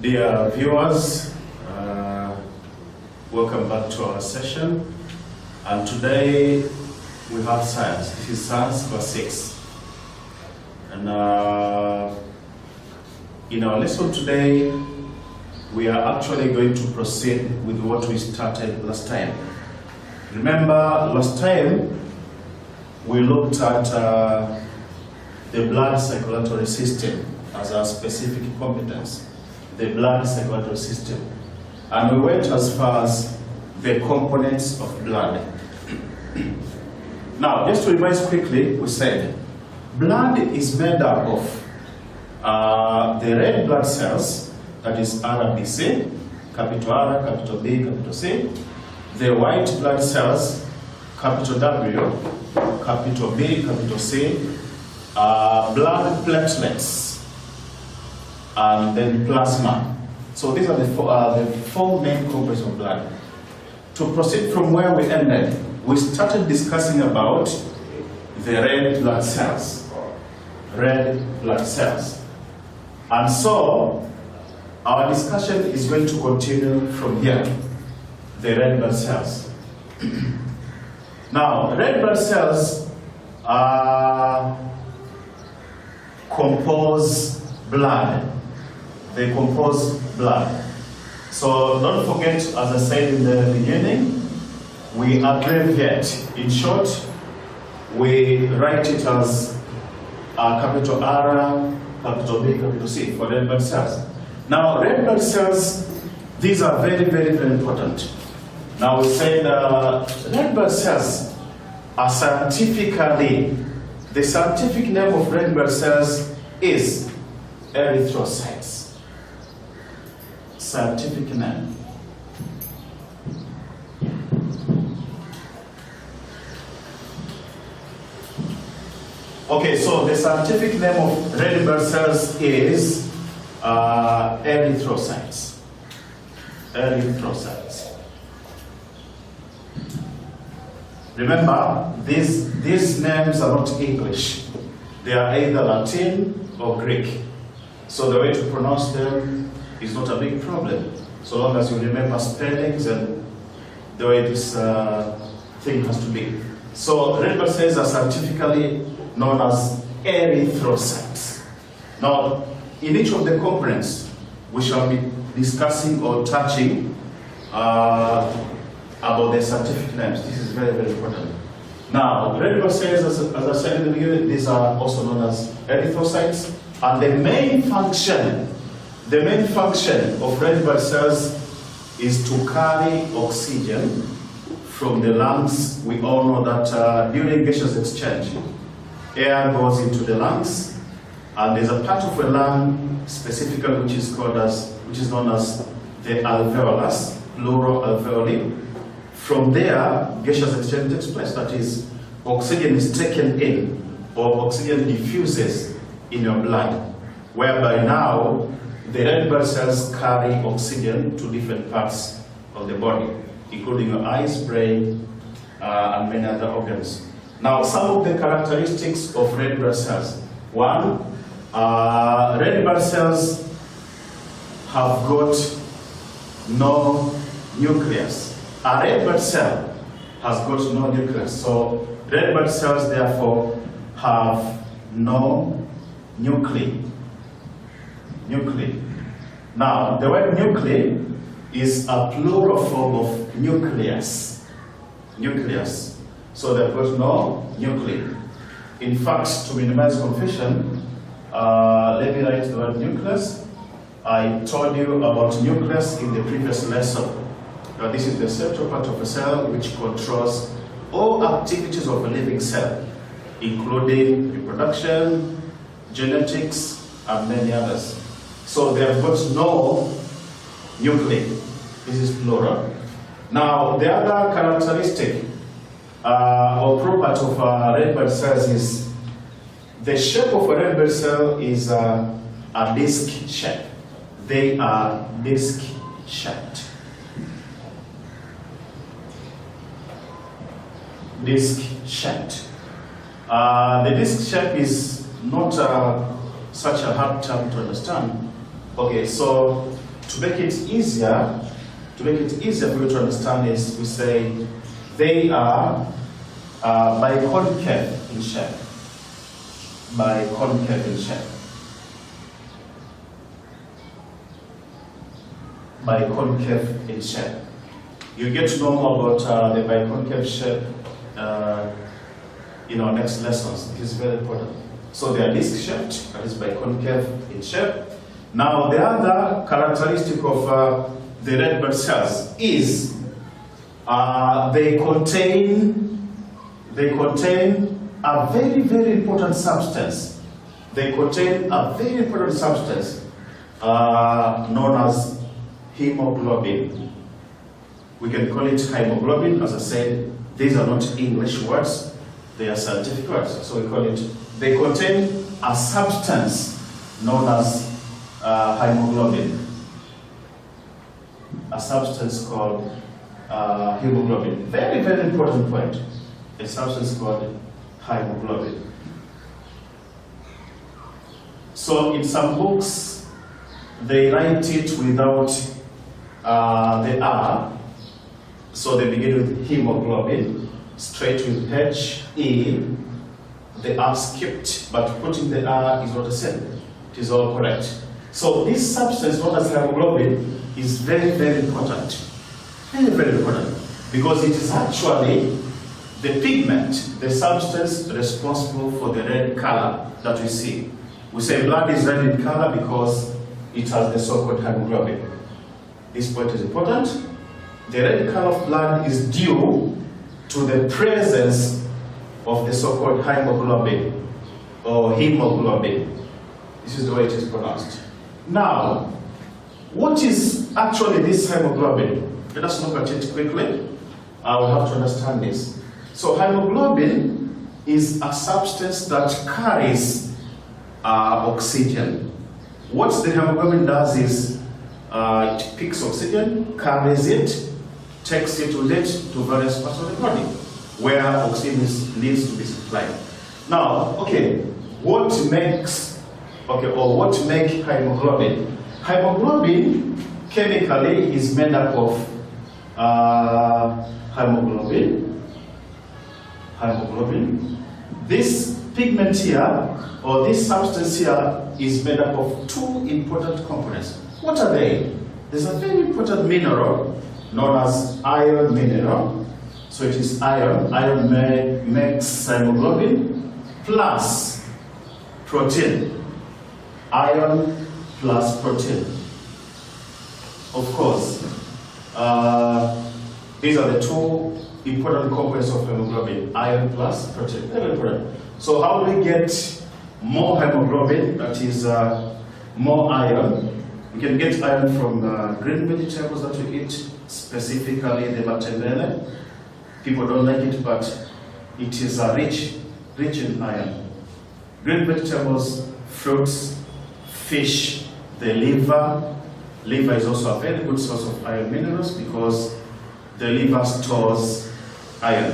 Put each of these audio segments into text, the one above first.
Dear viewers, welcome back to our session. And today we have science. This is science class 6. And in our lesson today, we are actually going to proceed with what we started last time. Remember, last time we looked at the blood circulatory system as a specific competence, the blood circulatory system. And we went as far as the components of blood. Now, just to revise quickly, we said blood is made up of the red blood cells, that is RBC, capital R, capital B, capital C, the white blood cells, capital W, capital B, capital C, blood platelets, and then plasma. So these are the four main components of blood. To proceed from where we ended, we started discussing about the red blood cells. Red blood cells. And so, our discussion is going to continue from here. The red blood cells. Now, red blood cells compose blood. They compose blood. So don't forget, as I said in the beginning, we abbreviate. In short, we write it as capital R, capital B, capital C for red blood cells. Now, red blood cells, these are very, very, very important. Now, we said red blood cells are scientifically, the scientific name of red blood cells is erythrocytes. Scientific name. Okay, so the scientific name of red blood cells is erythrocytes. Erythrocytes. Remember, these names are not English. They are either Latin or Greek. So the way to pronounce them is not a big problem, so long as you remember spellings and the way this thing has to be. So red blood cells are scientifically known as erythrocytes. Now, in each of the components, we shall be discussing or touching about their scientific names. This is very, very important. Now, red blood cells, as I said in the beginning, these are also known as erythrocytes, and the main function of red blood cells is to carry oxygen from the lungs. We all know that during gaseous exchange, air goes into the lungs, and there's a part of the lung specifically which is known as the alveolus, pleural alveoli. From there, gaseous exchange takes place. That is, oxygen is taken in, or oxygen diffuses in your blood, whereby now the red blood cells carry oxygen to different parts of the body, including your eyes, brain, and many other organs. Now, some of the characteristics of red blood cells. One, red blood cells have got no nucleus. A red blood cell has got no nucleus. So, red blood cells, therefore, have no nuclei. Now, the word nuclei is a plural form of nucleus. Nucleus. So they've got no nuclei. In fact, to minimize confusion, let me write the word nucleus. I told you about nucleus in the previous lesson. Now, this is the central part of a cell which controls all activities of a living cell, including reproduction, genetics, and many others. So they have got no nuclei. This is plural. Now, the other characteristic or property of red blood cells is the shape of a red blood cell is a disc shape. They are disc shaped. Disc shaped. The disc shape is not such a hard term to understand. Okay, so to make it easier for you to understand this, we say they are biconcave in shape. Biconcave in shape. Biconcave in shape. You get to know more about the biconcave shape in our next lessons. It is very important. So they are disc shaped, that is biconcave in shape. Now the other characteristic of the red blood cells is they contain a very, very important substance. They contain a very important substance known as hemoglobin. We can call it hemoglobin. As I said, these are not English words, they are scientific words. So we call it, they contain a substance known as hemoglobin. A substance called hemoglobin. Very, very important point. A substance called hemoglobin. So in some books, they write it without the R. So they begin with hemoglobin, straight with H-E, the R skipped, but putting the R is not the same. It is all correct. So this substance known as hemoglobin is very, very important. Very, very important. Because it is actually the pigment, the substance responsible for the red color that we see. We say blood is red in color because it has the so-called hemoglobin. This point is important. The red color of blood is due to the presence of the so-called hemoglobin or hemoglobin. This is the way it is pronounced. Now, what is actually this hemoglobin? Let us look at it quickly. I will have to understand this. So hemoglobin is a substance that carries oxygen. What the hemoglobin does is it picks oxygen, carries it, takes it with it to various parts of the body where oxygen needs to be supplied. Now, what makes hemoglobin? Hemoglobin chemically is made up of hemoglobin. This pigment here, or this substance here, is made up of two important components. What are they? There's a very important mineral known as iron mineral. So it is iron. Iron makes hemoglobin plus protein. Iron plus protein. Of course, these are the two important components of hemoglobin, iron plus protein. Very important. So how do we get more hemoglobin, that is more iron? We can get iron from green vegetables that we eat, specifically the matembele. People don't like it, but it is rich in iron. Green vegetables, fruits, fish, the liver. Liver is also a very good source of iron minerals because the liver stores iron.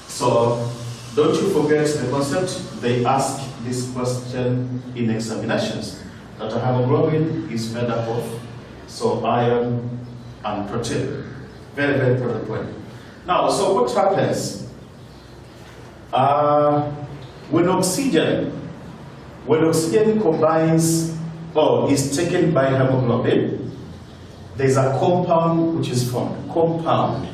So don't you forget the concept. They ask this question in examinations, that a hemoglobin is made up of iron and protein. Very, very important point. Now, so what happens when oxygen combines or is taken by hemoglobin? There's a compound which is formed. Compound,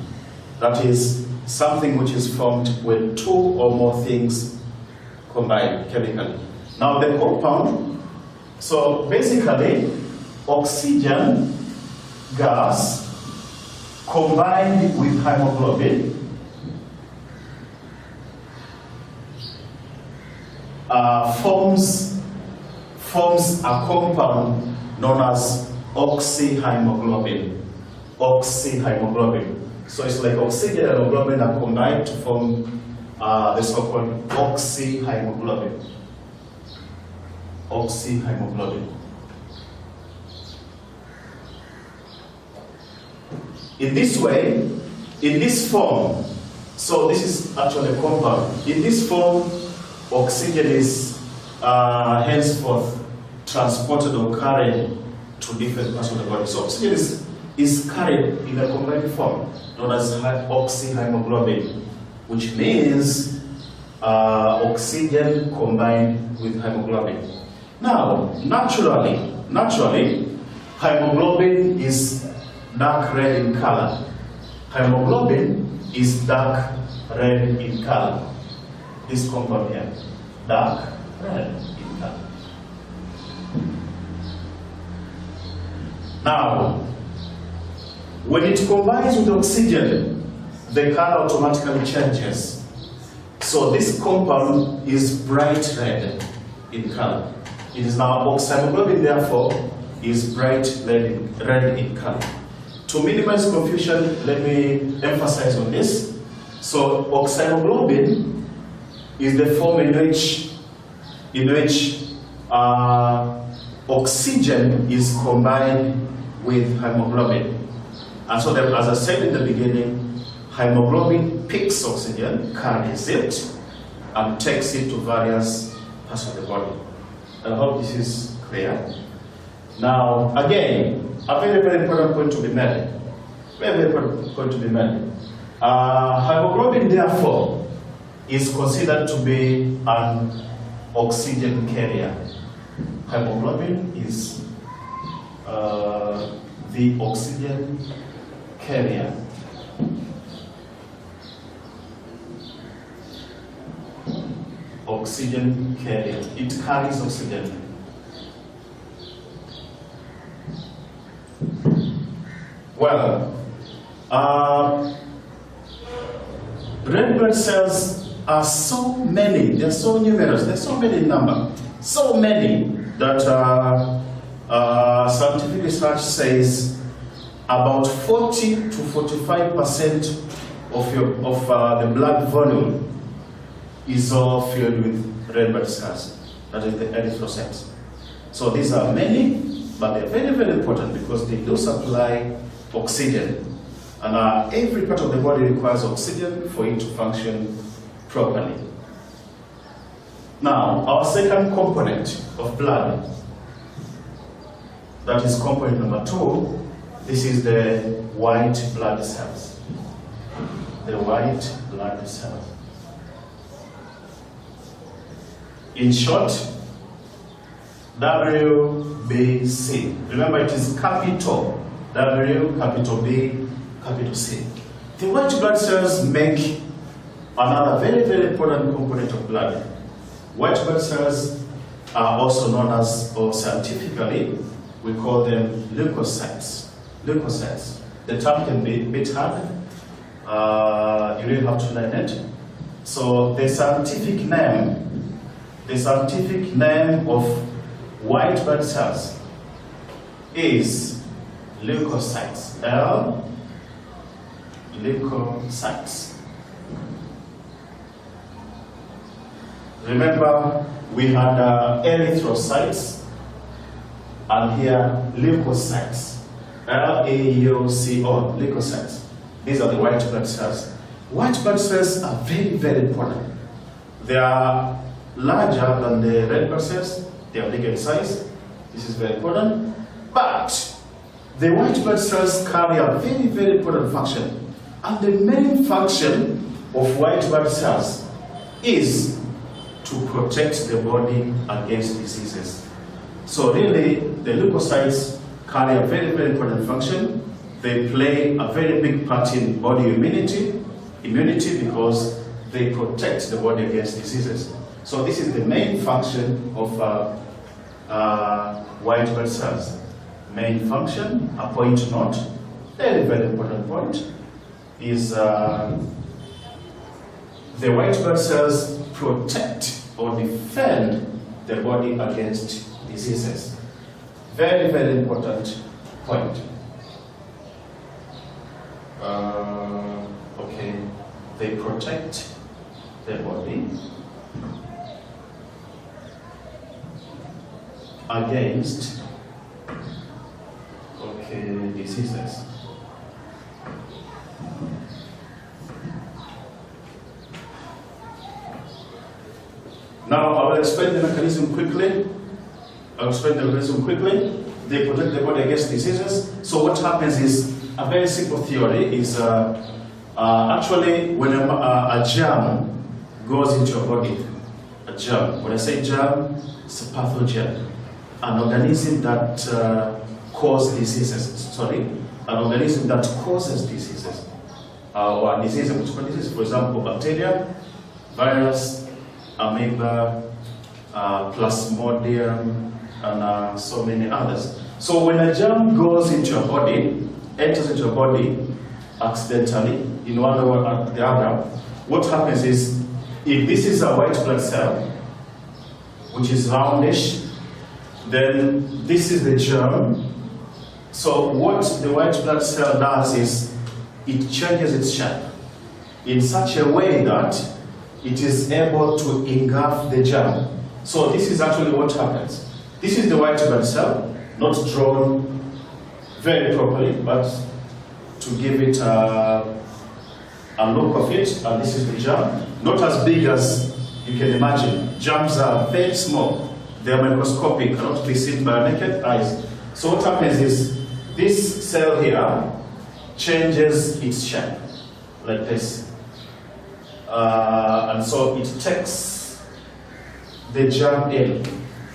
that is something which is formed when two or more things combine chemically. Now the compound, so basically oxygen gas combined with hemoglobin forms a compound known as oxyhemoglobin. Oxyhemoglobin. So it's like oxygen and hemoglobin are combined to form the so-called oxyhemoglobin. Oxyhemoglobin. In this way, in this form, so this is actually a compound. In this form, oxygen is henceforth transported or carried to different parts of the body. So oxygen is carried in a combined form known as oxyhemoglobin, which means oxygen combined with hemoglobin. Now, naturally, hemoglobin is dark red in color. Hemoglobin is dark red in color. This compound here, dark red in color. Now, when it combines with oxygen, the color automatically changes. So this compound is bright red in color. It is now oxyhemoglobin, therefore, is bright red in color. To minimize confusion, let me emphasize on this. So oxyhemoglobin is the form in which oxygen is combined with hemoglobin. And so that, as I said in the beginning, hemoglobin picks oxygen, carries it, and takes it to various parts of the body. I hope this is clear. Now, again, a very, very important point to be made. Very, very important point to be made. Hemoglobin, therefore, is considered to be an oxygen carrier. Hemoglobin is the oxygen carrier. Oxygen carrier. It carries oxygen. Well, red blood cells are so many, they're so numerous, they're so many in number, so many that scientific research says about 40 to 45% of the blood volume is all filled with red blood cells, that is the erythrocytes. So these are many, but they're very, very important because they do supply oxygen. And every part of the body requires oxygen for it to function properly. Now, our second component of blood, that is component number 2, this is the white blood cells. The white blood cells. In short, WBC. Remember, it is capital W, capital B, capital C. The white blood cells make another very, very important component of blood. White blood cells are also known as, or scientifically, we call them leukocytes. Leukocytes. The term can be a bit hard. You really have to learn it. So the scientific name of white blood cells is leukocytes. Leukocytes. Remember, we had erythrocytes, and here leukocytes. L-A-U-C-O, leukocytes. These are the white blood cells. White blood cells are very, very important. They are larger than the red blood cells. They are bigger in size. This is very important. But the white blood cells carry a very, very important function. And the main function of white blood cells is to protect the body against diseases. So really, the leukocytes carry a very, very important function. They play a very big part in body immunity because they protect the body against diseases. So this is the main function of white blood cells. Main function, a point note, very, very important point, is the white blood cells protect or defend the body against diseases. Very, very important point. Okay, they protect the body against diseases. Now I will explain the mechanism quickly. They protect the body against diseases. So what happens is, a very simple theory is, actually when a germ goes into your body, a germ, when I say germ, it's a pathogen, an organism that causes diseases, an organism that causes diseases, or a disease, particular disease, for example, bacteria, virus, amoeba, plasmodium, and so many others. So when a germ goes into your body, enters into your body accidentally, in one way or the other, what happens is, if this is a white blood cell, which is roundish, then this is the germ. So what the white blood cell does is, it changes its shape in such a way that it is able to engulf the germ. So this is actually what happens. This is the white blood cell, not drawn very properly, but to give it a look of it, and this is the germ. Not as big as you can imagine. Germs are very small. They are microscopic, cannot be seen by naked eyes. So what happens is, this cell here changes its shape, like this. And so it takes the germ in.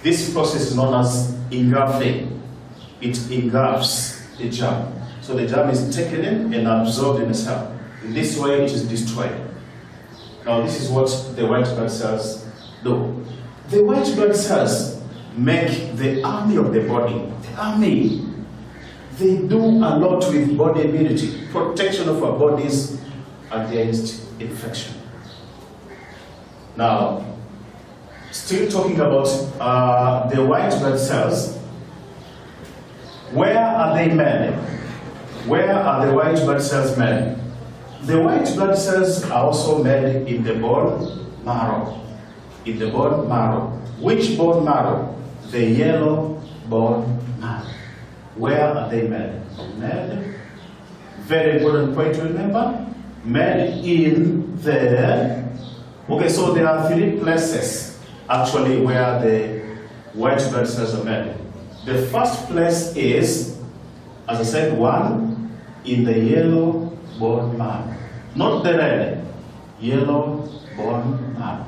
This process is known as engulfing. It engulfs the germ. So the germ is taken in and absorbed in the cell. In this way, it is destroyed. Now, this is what the white blood cells do. The white blood cells make the army of the body. The army, they do a lot with body immunity, protection of our bodies against infection. Now, still talking about the white blood cells, where are they made? Where are the white blood cells made? The white blood cells are also made in the bone marrow. In the bone marrow. Which bone marrow? The yellow bone marrow. Where are they made? Made, very important point to remember, made in the, okay, so there are three places actually where the white blood cells are made. The first place is, as I said, one, in the yellow bone marrow. Not the red, yellow bone marrow.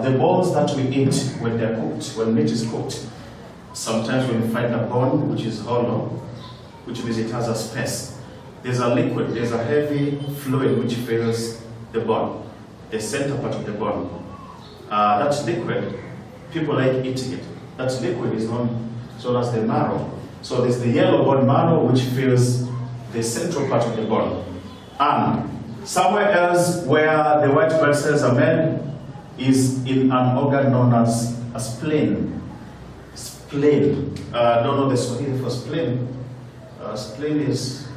The bones that we eat when they're cooked, when meat is cooked, sometimes when you find a bone which is hollow, which means it has a space, there's a liquid, there's a heavy fluid which fills the bone, the center part of the bone. That liquid, people like eating it. That liquid is known as the marrow. So there's the yellow bone marrow which fills the central part of the bone. And somewhere else where the white blood cells are made is in an organ known as a spleen. Spleen. I don't know the Swahili for spleen. Spleen is,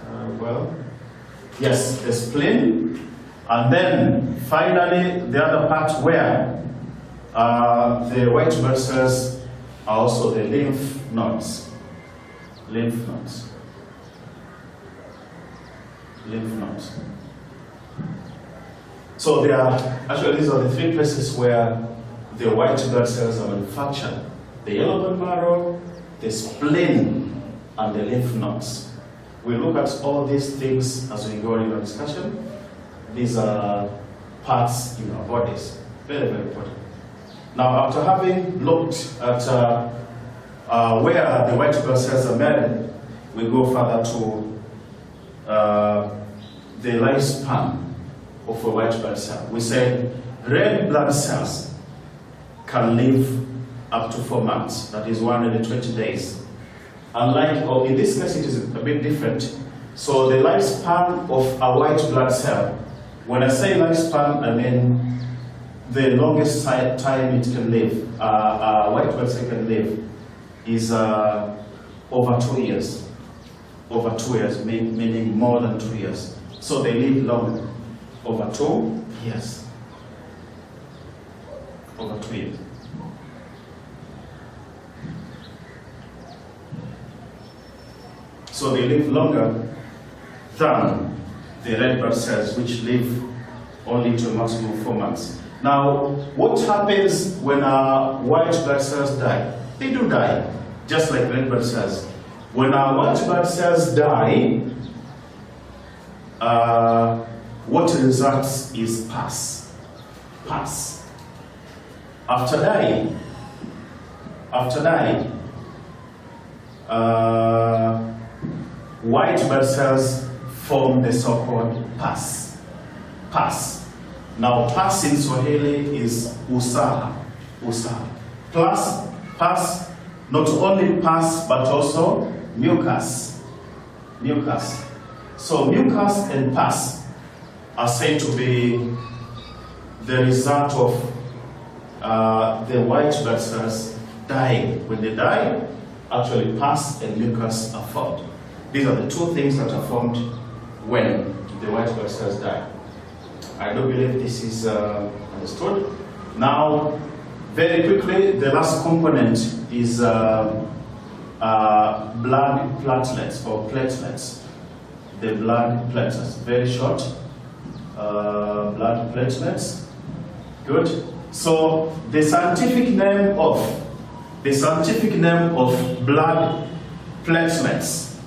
yes, the spleen. And then finally the other part where the white blood cells are also the lymph nodes. Lymph nodes. Lymph nodes. So there are, actually these are the three places where the white blood cells are manufactured. The yellow bone marrow, the spleen, and the lymph nodes. We look at all these things as we go in our discussion. These are parts in our bodies. Very, very important. Now, after having looked at where the white blood cells are made, we go further to the lifespan of a white blood cell. We said red blood cells can live up to 4 months, that is 120 days. Unlike, or in this case it is a bit different. So the lifespan of a white blood cell, when I say lifespan, I mean the longest time it can live, a white blood cell can live, is over 2 years. Over 2 years, meaning more than 2 years. So they live long, over 2 years. Over 2 years. So they live longer than the red blood cells, which live only to a maximum of 4 months. Now, what happens when our white blood cells die? They do die, just like red blood cells. When our white blood cells die, what results is pus. Pus. After dying, white blood cells form the so-called pus. Pus. Now, pus in Swahili is usaha. Usaha. Plus, pus, not only pus, but also mucus. Mucus. So, mucus and pus are said to be the result of the white blood cells dying. When they die, actually pus and mucus are formed. These are the two things that are formed when the white blood cells die. I do believe this is understood. Now, very quickly, the last component is blood platelets or platelets. The blood platelets, very short. Blood platelets. Good. So the scientific name of blood platelets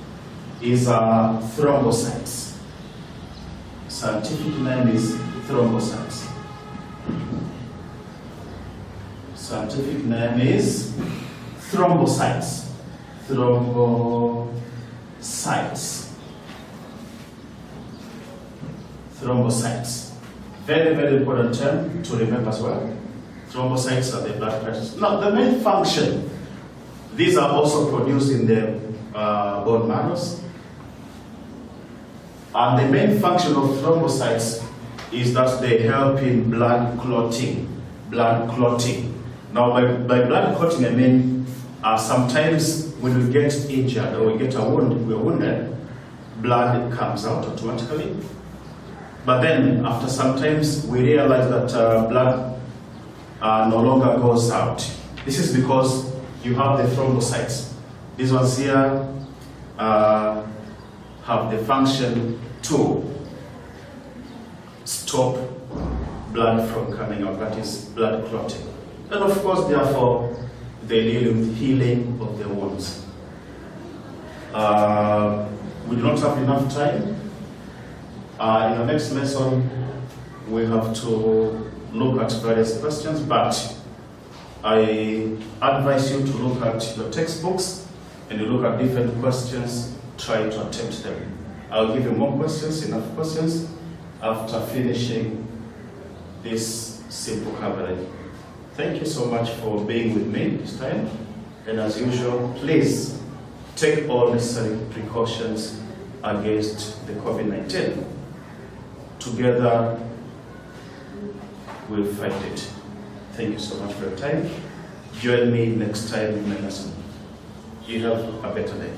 is thrombocytes. Scientific name is thrombocytes. Scientific name is thrombocytes. Thrombocytes. Thrombocytes. Very, very important term to remember as well. Thrombocytes are the blood platelets. Now, the main function, these are also produced in the bone marrows. And the main function of thrombocytes is that they help in blood clotting. Blood clotting. Now, by blood clotting, I mean sometimes when we get injured or we get a wound, we're wounded, blood comes out automatically. But then, after some times, we realize that blood no longer goes out. This is because you have the thrombocytes. These ones here have the function to stop blood from coming out, that is blood clotting. And of course, therefore, they deal with healing of the wounds. We do not have enough time. In the next lesson, we have to look at various questions, but I advise you to look at your textbooks and you look at different questions, try to attempt them. I'll give you more questions, enough questions, after finishing this simple coverage. Thank you so much for being with me this time. And as usual, please take all necessary precautions against the COVID-19. Together, we'll fight it. Thank you so much for your time. Join me next time in my lesson. You have a better day.